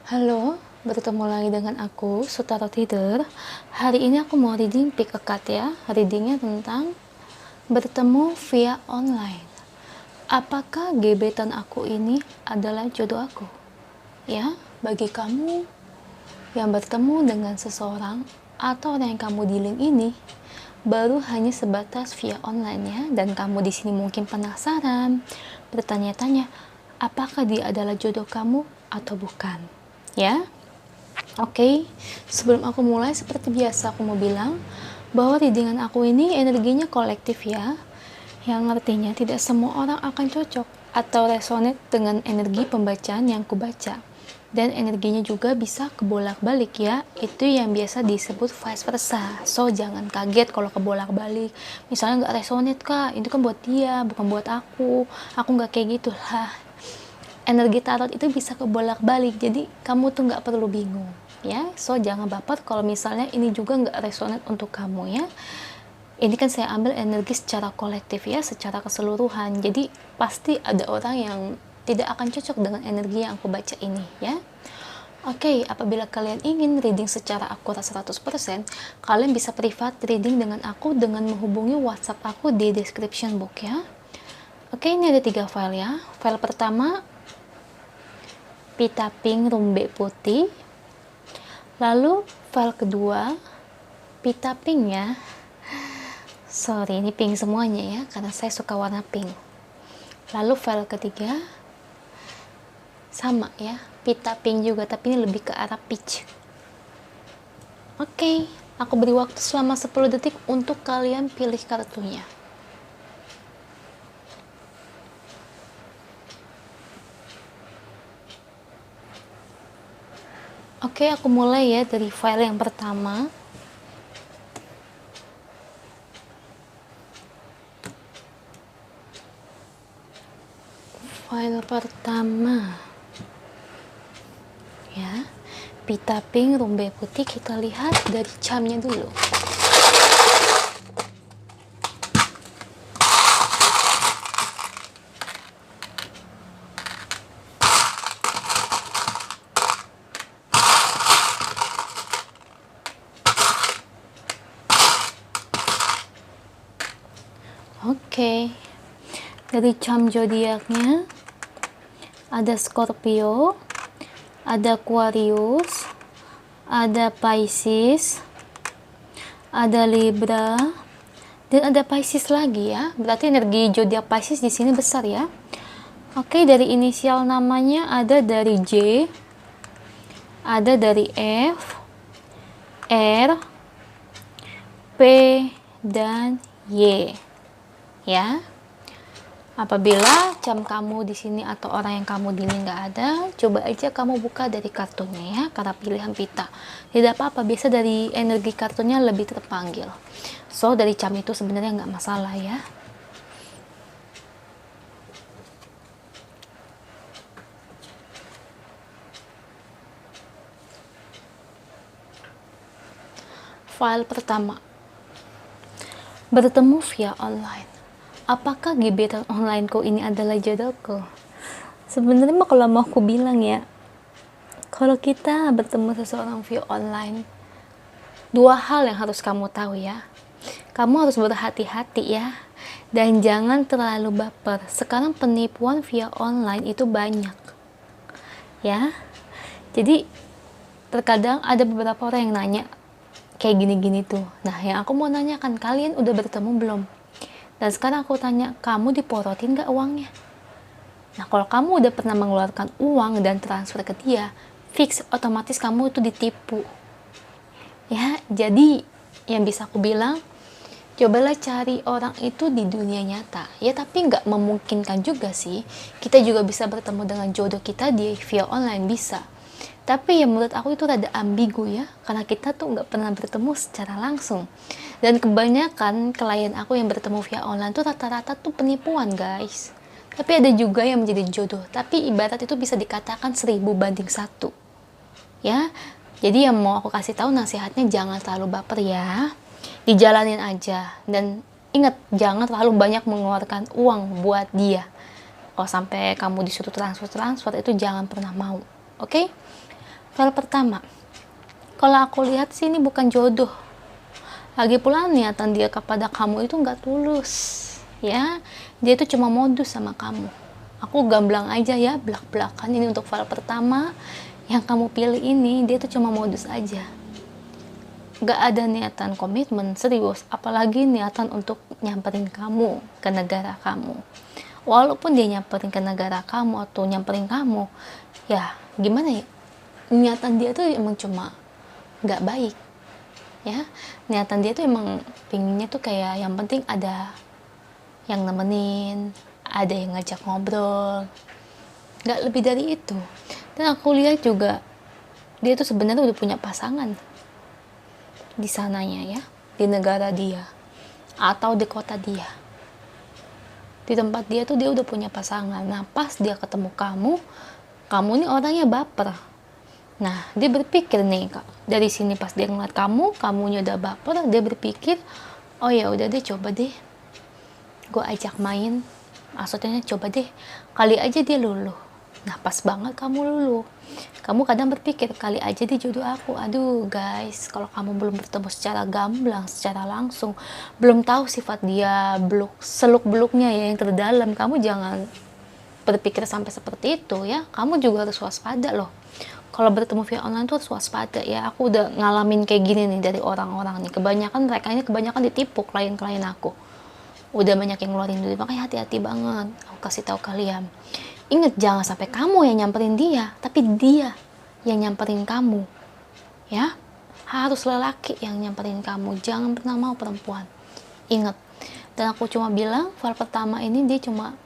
Halo, bertemu lagi dengan aku, Sutaro Tidur. Hari ini aku mau reading pick a card ya. Readingnya tentang bertemu via online. Apakah gebetan aku ini adalah jodoh aku? Ya, bagi kamu yang bertemu dengan seseorang atau orang yang kamu dealing ini baru hanya sebatas via online ya, dan kamu di sini mungkin penasaran, bertanya-tanya, apakah dia adalah jodoh kamu atau bukan? Ya, oke. Sebelum aku mulai, seperti biasa aku mau bilang bahwa readingan aku ini energinya kolektif ya, yang artinya tidak semua orang akan cocok atau resonate dengan energi pembacaan yang kubaca, dan energinya juga bisa kebolak-balik ya. Itu yang biasa disebut vice versa. So jangan kaget kalau kebolak-balik, misalnya nggak resonate kak, itu kan buat dia bukan buat aku nggak kayak gitu lah. Energi tarot itu bisa kebolak-balik, jadi kamu tuh nggak perlu bingung ya. So jangan baper kalau misalnya ini juga nggak resonate untuk kamu ya. Ini kan saya ambil energi secara kolektif ya, secara keseluruhan, jadi pasti ada orang yang tidak akan cocok dengan energi yang aku baca ini ya. Oke, apabila kalian ingin reading secara akurat 100%, kalian bisa privat reading dengan aku dengan menghubungi WhatsApp aku di description box ya. Oke, ini ada 3 file ya. File pertama pita pink rumbe putih, lalu file kedua pita pink ya, sorry ini pink semuanya ya karena saya suka warna pink. Lalu file ketiga sama ya, pita pink juga tapi ini lebih ke arah peach. Oke, aku beri waktu selama 10 detik untuk kalian pilih kartunya. Oke, aku mulai ya dari file yang pertama. File pertama ya, pita pink rumbe putih. Kita lihat dari camnya dulu. Oke, dari cam zodiaknya ada Scorpio, ada Aquarius, ada Pisces, ada Libra, dan ada Pisces lagi ya. Berarti energi zodiak Pisces di sini besar ya. Oke, dari inisial namanya ada dari J, ada dari F, R, P, dan Y. Ya, apabila jam kamu di sini atau orang yang kamu dealing nggak ada, coba aja kamu buka dari kartunya ya, karena pilihan pita. Tidak apa-apa, biasa dari energi kartunya lebih terpanggil. So dari jam itu sebenarnya nggak masalah ya. File pertama, bertemu via online. Apakah gebetan onlineku ini adalah jodohku? Sebenarnya mah kalau mau aku bilang ya, kalau kita bertemu seseorang via online, dua hal yang harus kamu tahu ya. Kamu harus berhati-hati ya, dan jangan terlalu baper. Sekarang penipuan via online itu banyak ya. Jadi terkadang ada beberapa orang yang nanya kayak gini-gini tuh. Nah, yang aku mau nanyakan, kalian udah bertemu belum? Dan sekarang aku tanya, kamu diporotin gak uangnya? Nah, kalau kamu udah pernah mengeluarkan uang dan transfer ke dia, fix otomatis kamu itu ditipu. Ya, jadi yang bisa aku bilang, cobalah cari orang itu di dunia nyata. Ya, tapi nggak memungkinkan juga sih. Kita juga bisa bertemu dengan jodoh kita di via online, bisa. Tapi ya menurut aku itu rada ambigu ya, karena kita tuh nggak pernah bertemu secara langsung. Dan kebanyakan klien aku yang bertemu via online tuh rata-rata tuh penipuan guys. Tapi ada juga yang menjadi jodoh, tapi ibarat itu bisa dikatakan 1000 banding 1 ya. Jadi yang mau aku kasih tahu nasihatnya, jangan terlalu baper ya, dijalanin aja. Dan ingat, jangan terlalu banyak mengeluarkan uang buat dia. Kalau sampai kamu disuruh transfer itu jangan pernah mau, oke? File pertama, kalau aku lihat sih ini bukan jodoh. Lagi pula niatan dia kepada kamu itu nggak tulus, ya. Dia itu cuma modus sama kamu. Aku gamblang aja ya, belak-belakan ini untuk file pertama yang kamu pilih ini, dia itu cuma modus aja. Nggak ada niatan komitmen serius, apalagi niatan untuk nyamperin kamu ke negara kamu. Walaupun dia nyamperin ke negara kamu atau nyamperin kamu, ya gimana ya, niatan dia tuh emang cuma nggak baik, ya. Niatan dia tuh emang pinginnya tuh kayak yang penting ada yang nemenin, ada yang ngajak ngobrol, nggak lebih dari itu. Dan aku lihat juga dia tuh sebenarnya udah punya pasangan di sananya, ya, di negara dia atau di kota dia, di tempat dia tuh dia udah punya pasangan. Nah, pas dia ketemu kamu nih orangnya baper. Nah, dia berpikir nih, Kak, dari sini pas dia ngeliat kamunya udah baper, dia berpikir, oh ya udah deh, coba deh gue ajak main. Maksudnya coba deh, kali aja dia luluh. Nah, pas banget kamu luluh. Kamu kadang berpikir, kali aja dia jodoh aku. Aduh guys, kalau kamu belum bertemu secara gamblang, secara langsung, belum tahu sifat dia, seluk-beluknya ya yang terdalam, kamu jangan berpikir sampai seperti itu, ya. Kamu juga harus waspada loh. Kalau bertemu via online tuh harus waspada, ya. Aku udah ngalamin kayak gini nih dari orang-orang nih. Mereka ini kebanyakan ditipu klien-klien aku. Udah banyak yang ngeluarin duit, makanya hati-hati banget. Aku kasih tahu kalian. Ingat, jangan sampai kamu yang nyamperin dia, tapi dia yang nyamperin kamu. Ya. Harus lelaki yang nyamperin kamu, jangan pernah mau perempuan. Ingat. Dan aku cuma bilang, file pertama ini dia cuma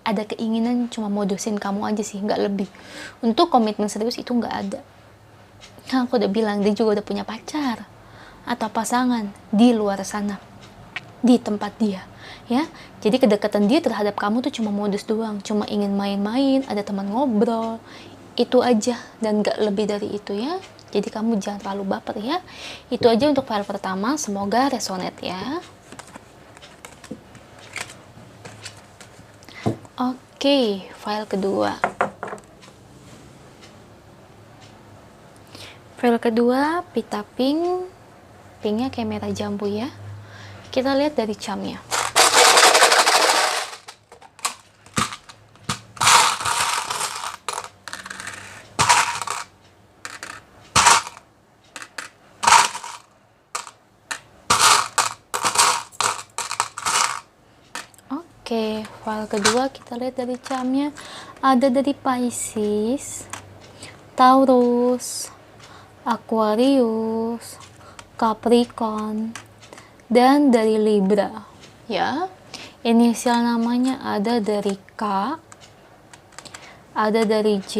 ada keinginan cuma modusin kamu aja sih, nggak lebih. Untuk komitmen serius itu nggak ada. Kan aku udah bilang, dia juga udah punya pacar atau pasangan di luar sana, di tempat dia, ya. Jadi kedekatan dia terhadap kamu tuh cuma modus doang, cuma ingin main-main, ada teman ngobrol, itu aja, dan nggak lebih dari itu, ya. Jadi kamu jangan terlalu baper, ya. Itu aja untuk file pertama, semoga resonate, ya. Oke, file kedua. File kedua, pita pink. Pinknya kayak merah jambu, ya. Kita lihat dari camnya. Oke, file kedua kita lihat dari camnya. Ada dari Pisces, Taurus, Aquarius, Capricorn, dan dari Libra, ya. Inisial namanya ada dari K, ada dari J,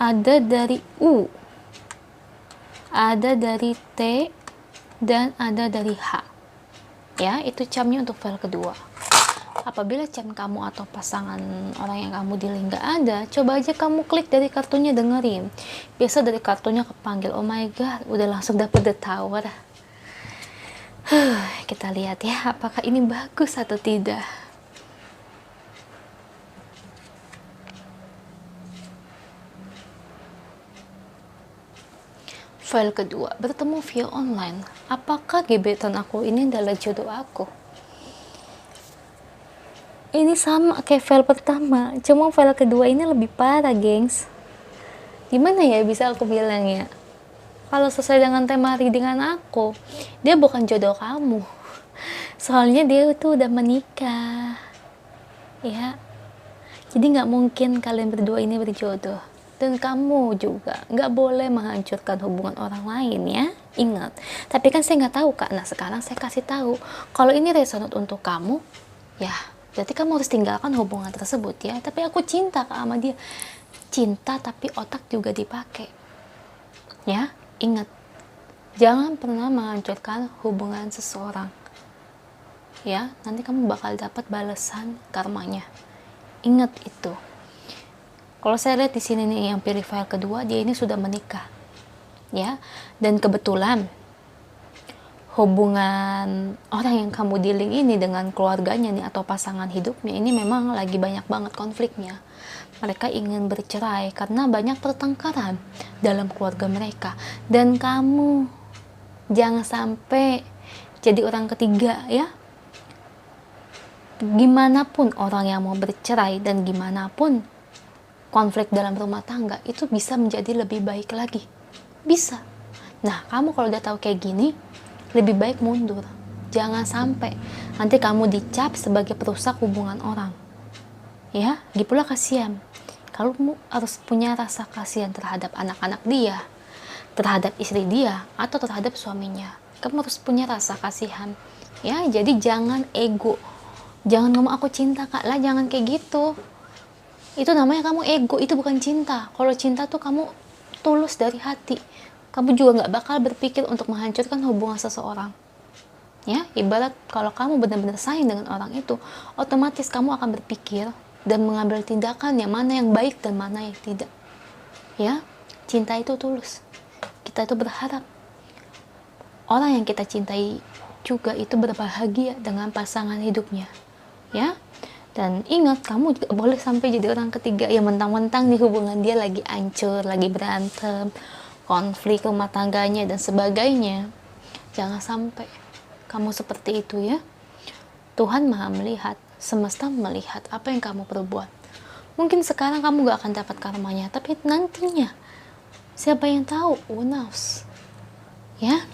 ada dari U, ada dari T, dan ada dari H, ya. Itu camnya untuk file kedua. Apabila cam kamu atau pasangan orang yang kamu dealing nggak ada, coba aja kamu klik dari kartunya, dengerin. Biasa dari kartunya kepanggil, oh my god, udah langsung dapet the tower. Kita lihat ya, apakah ini bagus atau tidak. File kedua, bertemu via online. Apakah gebetan aku ini adalah jodoh aku? Ini sama kayak file pertama, cuma file kedua ini lebih parah, gengs. Gimana ya bisa aku bilang ya? Kalau sesuai dengan tema readingan aku, dia bukan jodoh kamu. Soalnya dia itu udah menikah, ya. Jadi nggak mungkin kalian berdua ini berjodoh. Dan kamu juga nggak boleh menghancurkan hubungan orang lain, ya. Ingat. Tapi kan saya nggak tahu, Kak. Nah, sekarang saya kasih tahu. Kalau ini resonate untuk kamu, ya berarti kamu harus tinggalkan hubungan tersebut, ya. Tapi aku cinta, Kak, sama dia. Cinta tapi otak juga dipakai, ya. Ingat, jangan pernah menghancurkan hubungan seseorang, ya. Nanti kamu bakal dapat balasan karmanya. Ingat itu. Kalau saya lihat di sini nih, yang pilih file kedua, dia ini sudah menikah, ya. Dan kebetulan hubungan orang yang kamu dealing ini dengan keluarganya nih atau pasangan hidupnya ini memang lagi banyak banget konfliknya. Mereka ingin bercerai karena banyak pertengkaran dalam keluarga mereka. Dan kamu jangan sampai jadi orang ketiga ya. Gimana pun orang yang mau bercerai dan gimana pun konflik dalam rumah tangga itu bisa menjadi lebih baik lagi. Bisa. Nah, kamu kalau udah tahu kayak gini, lebih baik mundur. Jangan sampai nanti kamu dicap sebagai perusak hubungan orang. Ya, pula kasihan. Kamu harus punya rasa kasihan terhadap anak-anak dia, terhadap istri dia, atau terhadap suaminya. Kamu harus punya rasa kasihan. Ya, jadi jangan ego. Jangan ngomong aku cinta kak lah, jangan kayak gitu. Itu namanya kamu ego, itu bukan cinta. Kalau cinta tuh kamu tulus dari hati. Kamu juga nggak bakal berpikir untuk menghancurkan hubungan seseorang. Ya, ibarat kalau kamu benar-benar sayang dengan orang itu, otomatis kamu akan berpikir dan mengambil tindakan yang mana yang baik dan mana yang tidak. Ya, cinta itu tulus. Kita itu berharap orang yang kita cintai juga itu berbahagia dengan pasangan hidupnya. Ya, dan ingat, kamu juga boleh sampai jadi orang ketiga yang mentang-mentang di hubungan dia lagi hancur, lagi berantem, konflik rumah tangganya dan sebagainya. Jangan sampai kamu seperti itu ya. Tuhan Maha melihat, semesta melihat apa yang kamu perbuat. Mungkin sekarang kamu gak akan dapat karmanya, tapi nantinya siapa yang tahu? Who knows? Ya,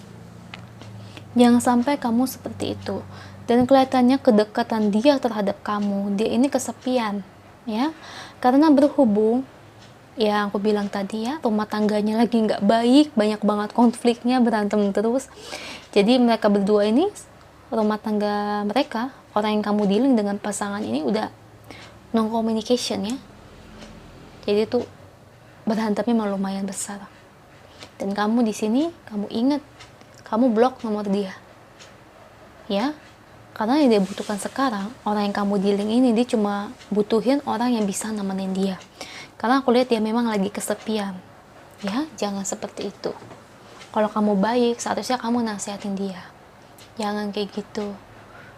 jangan sampai kamu seperti itu. Dan kelihatannya kedekatan dia terhadap kamu, dia ini kesepian, ya, karena berhubung ya aku bilang tadi ya, rumah tangganya lagi nggak baik, banyak banget konfliknya, berantem terus. Jadi mereka berdua ini, rumah tangga mereka, orang yang kamu dealing dengan pasangan ini udah no communication ya. Jadi itu berantemnya lumayan besar. Dan kamu di sini, kamu ingat, kamu blok nomor dia. Ya, karena yang dia butuhkan sekarang, orang yang kamu dealing ini, dia cuma butuhin orang yang bisa nemenin dia. Karena aku lihat dia memang lagi kesepian. Ya, jangan seperti itu. Kalau kamu baik, seharusnya kamu nasihatin dia. Jangan kayak gitu.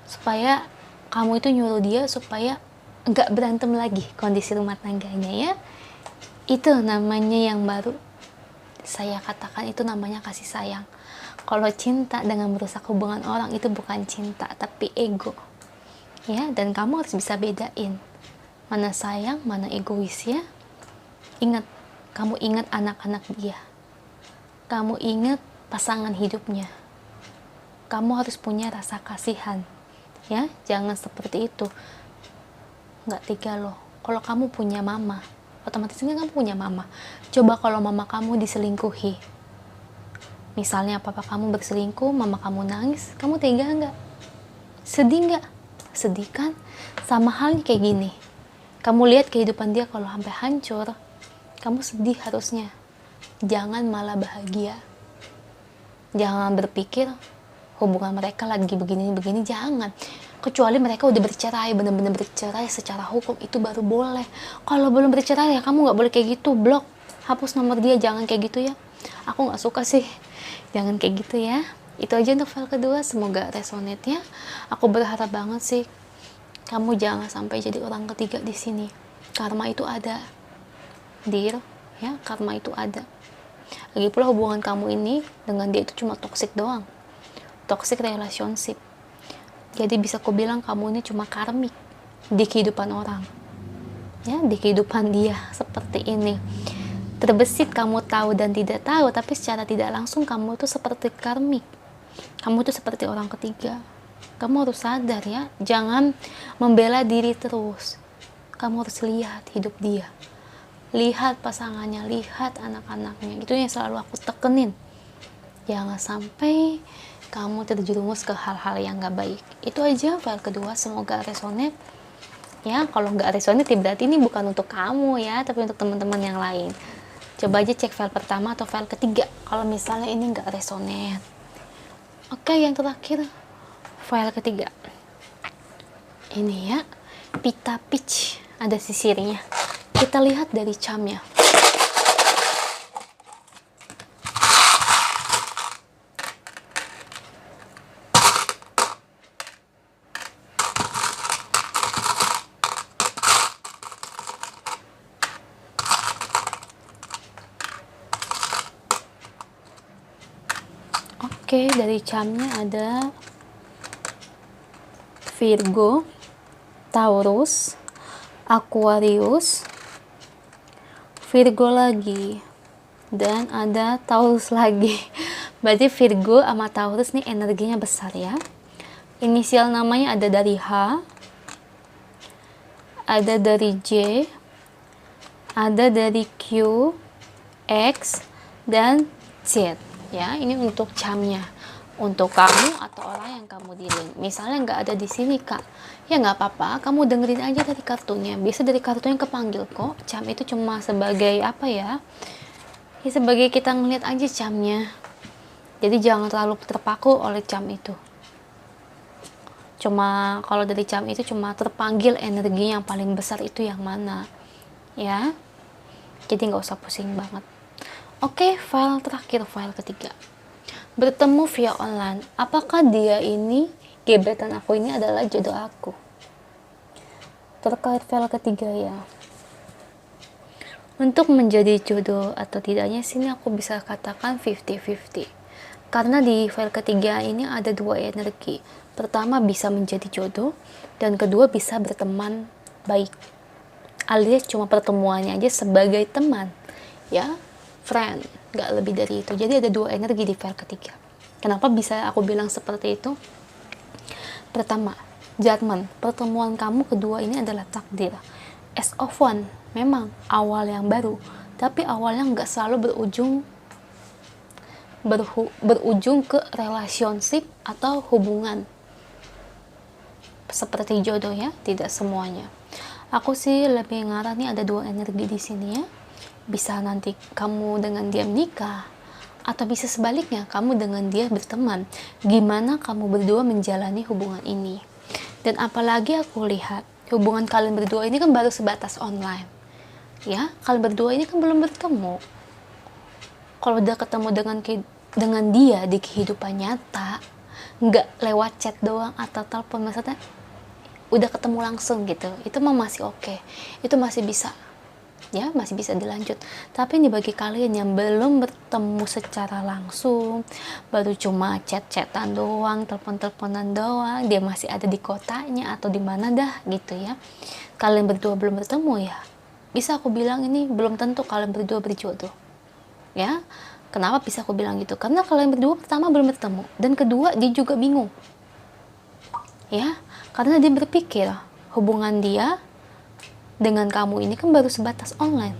Supaya kamu itu nyuruh dia supaya nggak berantem lagi kondisi rumah tangganya ya. Itu namanya yang baru saya katakan, itu namanya kasih sayang. Kalau cinta dengan merusak hubungan orang itu bukan cinta, tapi ego. Ya, dan kamu harus bisa bedain mana sayang, mana egois ya. Ingat, kamu ingat anak-anak dia. Kamu ingat pasangan hidupnya. Kamu harus punya rasa kasihan. Ya, jangan seperti itu. Nggak tega loh. Kalau kamu punya mama, otomatis kan kamu punya mama. Coba kalau mama kamu diselingkuhi. Misalnya papa kamu berselingkuh, mama kamu nangis, kamu tega nggak? Sedih nggak? Sedih kan? Sama halnya kayak gini. Kamu lihat kehidupan dia kalau sampai hancur, kamu sedih harusnya. Jangan malah bahagia. Jangan berpikir hubungan mereka lagi begini-begini, jangan. Kecuali mereka udah bercerai, benar-benar bercerai secara hukum, itu baru boleh. Kalau belum bercerai ya kamu nggak boleh kayak gitu, blok, hapus nomor dia, jangan kayak gitu ya. Aku nggak suka sih, jangan kayak gitu ya. Itu aja untuk file kedua, semoga resonate ya. Aku berharap banget sih kamu jangan sampai jadi orang ketiga di sini. Karma itu ada, dear, ya, karma itu ada. Lagi pula hubungan kamu ini dengan dia itu cuma toxic doang, toxic relationship. Jadi bisa aku bilang kamu ini cuma karmik di kehidupan orang, ya, di kehidupan dia seperti ini. Terbesit kamu tahu dan tidak tahu, tapi secara tidak langsung kamu tuh seperti karmik. Kamu tuh seperti orang ketiga. Kamu harus sadar ya, jangan membela diri terus. Kamu harus lihat hidup dia, lihat pasangannya, lihat anak-anaknya. Itu yang selalu aku tekenin. Jangan sampai kamu terjerumus ke hal-hal yang gak baik. Itu aja file kedua, semoga resonate ya. Kalau nggak resonate berarti ini bukan untuk kamu ya, tapi untuk teman-teman yang lain. Coba aja cek file pertama atau file ketiga kalau misalnya ini nggak resonate. Oke, yang terakhir file ketiga ini ya, pita peach, ada sisirnya. Kita lihat dari camnya. Oke, dari camnya ada Virgo, Taurus, Aquarius, Virgo lagi, dan ada Taurus lagi. Berarti Virgo sama Taurus nih energinya besar ya. Inisial namanya ada dari H, ada dari J, ada dari Q, X, dan Z ya. Ini untuk camnya, untuk kamu atau orang yang kamu dealing. Misalnya nggak ada di sini kak, ya nggak apa-apa, kamu dengerin aja dari kartunya. Biasa dari kartunya kepanggil kok. Cam itu cuma sebagai apa ya, ya sebagai kita ngeliat aja camnya. Jadi jangan terlalu terpaku oleh cam itu. Cuma kalau dari cam itu cuma terpanggil energi yang paling besar itu yang mana ya. Jadi nggak usah pusing banget. Oke, file terakhir, file ketiga. Bertemu via online. Apakah dia ini, gebetan aku ini adalah jodoh aku? Terkait file ketiga ya. Untuk menjadi jodoh atau tidaknya sini aku bisa katakan 50-50. Karena di file ketiga ini ada dua energi. Pertama bisa menjadi jodoh, dan kedua bisa berteman baik. Alias cuma pertemuannya aja sebagai teman. Ya, friend, gak lebih dari itu. Jadi ada dua energi di file ketiga. Kenapa bisa aku bilang seperti itu? Pertama, judgment, pertemuan kamu kedua ini adalah takdir. As of one, memang awal yang baru, tapi awalnya nggak selalu berujung ke relationship atau hubungan seperti jodoh ya, tidak semuanya. Aku sih lebih ngarah nih ada dua energi di sini ya. Bisa nanti kamu dengan dia menikah, atau bisa sebaliknya kamu dengan dia berteman. Gimana kamu berdua menjalani hubungan ini? Dan apalagi aku lihat hubungan kalian berdua ini kan baru sebatas online. Ya, kalian berdua ini kan belum bertemu. Kalau udah ketemu dengan dia di kehidupan nyata, nggak lewat chat doang atau telepon, maksudnya udah ketemu langsung gitu, itu mah masih oke. Itu masih bisa ya, masih bisa dilanjut. Tapi ini bagi kalian yang belum bertemu secara langsung, baru cuma chat-chatan doang, telepon-teleponan doang, dia masih ada di kotanya atau di mana dah gitu ya, kalian berdua belum bertemu ya, bisa aku bilang ini belum tentu kalian berdua berjodoh ya. Kenapa bisa aku bilang gitu? Karena kalian berdua pertama belum bertemu, dan kedua dia juga bingung ya, karena dia berpikir hubungan dia dengan kamu ini kan baru sebatas online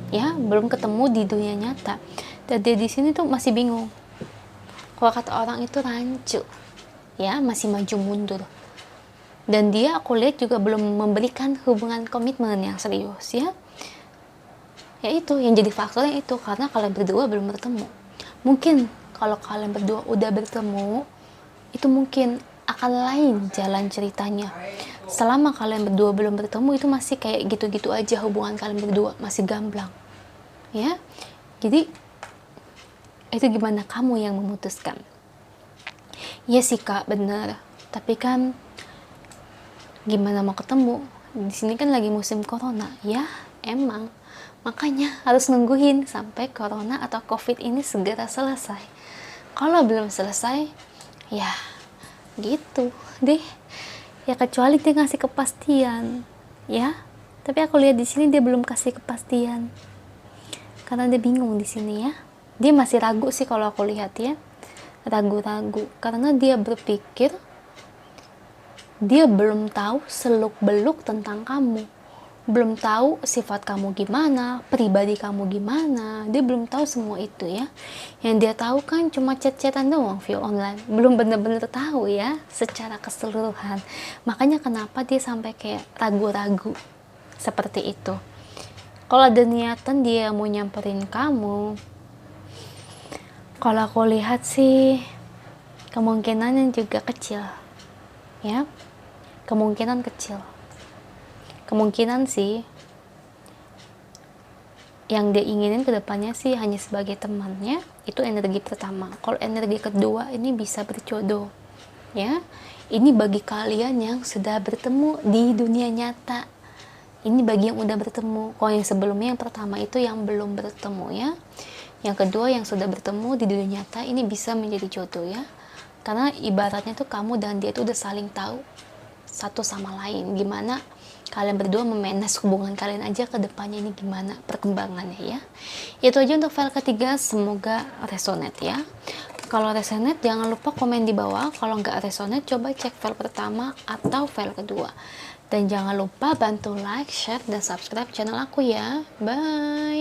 ya, belum ketemu di dunia nyata. Dan dia di sini tuh masih bingung. Kalau kata orang itu rancu ya, masih maju mundur. Dan dia aku lihat juga belum memberikan hubungan komitmen yang serius ya. Ya itu yang jadi faktornya itu, karena kalian berdua belum bertemu. Mungkin kalau kalian berdua udah bertemu, itu mungkin akan lain jalan ceritanya. Selama kalian berdua belum bertemu, itu masih kayak gitu-gitu aja hubungan kalian berdua, masih gamblang ya. Jadi itu gimana kamu yang memutuskan. Ya sih kak, bener, tapi kan gimana mau ketemu, di sini kan lagi musim corona ya. Emang makanya harus nungguin sampai corona atau covid ini segera selesai. Kalau belum selesai ya gitu deh ya, kecuali dia ngasih kepastian ya. Tapi aku lihat di sini dia belum kasih kepastian karena dia bingung di sini ya. Dia masih ragu sih kalau aku lihat ya, ragu-ragu karena dia berpikir dia belum tahu seluk-beluk tentang kamu, belum tahu sifat kamu gimana, pribadi kamu gimana. Dia belum tahu semua itu ya. Yang dia tahu kan cuma chat-chatan doang via online, belum bener-bener tahu ya secara keseluruhan. Makanya kenapa dia sampai kayak ragu-ragu seperti itu. Kalau ada niatan dia mau nyamperin kamu, kalau aku lihat sih kemungkinannya juga kecil ya, kemungkinan kecil. Kemungkinan sih yang dia inginin kedepannya sih hanya sebagai temannya. Itu energi pertama. Kalau energi kedua ini bisa berjodoh ya. Ini bagi kalian yang sudah bertemu di dunia nyata. Ini bagi yang udah bertemu. Kalau yang sebelumnya yang pertama itu yang belum bertemu ya. Yang kedua, yang sudah bertemu di dunia nyata ini bisa menjadi jodoh ya. Karena ibaratnya tuh kamu dan dia tuh udah saling tahu satu sama lain. Gimana kalian berdua memanage hubungan kalian aja ke depannya ini gimana perkembangannya ya. Itu aja untuk file ketiga, semoga resonate ya. Kalau resonate jangan lupa komen di bawah, kalau nggak resonate coba cek file pertama atau file kedua. Dan jangan lupa bantu like, share, dan subscribe channel aku ya. Bye!